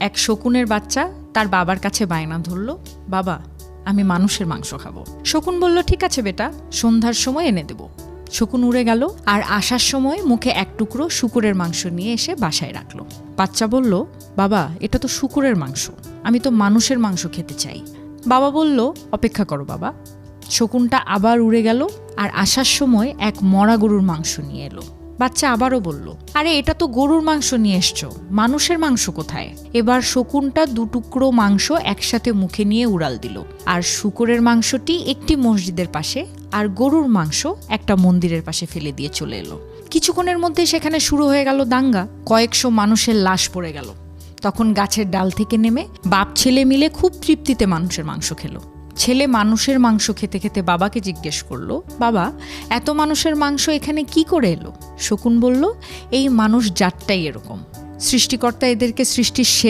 এক শকুনের বাচ্চা তার বাবার কাছে বায়না ধরল, বাবা আমি মানুষের মাংস খাবো। শকুন বলল, ঠিক আছে বেটা, সন্ধ্যার সময় এনে দেব। শকুন উড়ে গেল আর আসার সময় মুখে এক টুকরো শূকরের মাংস নিয়ে এসে বাসায় রাখলো। বাচ্চা বলল, বাবা এটা তো শূকরের মাংস, আমি তো মানুষের মাংস খেতে চাই। বাবা বলল, অপেক্ষা করো বাবা। শকুনটা আবার উড়ে গেল আর আসার সময় এক মরা গরুর মাংস নিয়ে এলো। বাচ্চা আবারও বলল, আরে এটা তো গরুর মাংস নিয়ে এসছো, মানুষের মাংস কোথায়? এবার শকুনটা দুটুকরো মাংস একসাথে মুখে নিয়ে উড়াল দিল, আর শূকরের মাংসটি একটি মসজিদের পাশে আর গরুর মাংস একটা মন্দিরের পাশে ফেলে দিয়ে চলে এলো। কিছুক্ষণের মধ্যে সেখানে শুরু হয়ে গেল দাঙ্গা, কয়েকশো মানুষের লাশ পড়ে গেল। তখন গাছের ডাল থেকে নেমে বাপ ছেলে মিলে খুব তৃপ্তিতে মানুষের মাংস খেলো। ছেলে মানুষের মাংস খেতে খেতে বাবাকে জিজ্ঞেস করলো, বাবা এত মানুষের মাংস এখানে কি করে এলো? শকুন বলল, এই মানুষ জাতটাই এরকম, সৃষ্টিকর্তা এদেরকে সৃষ্টির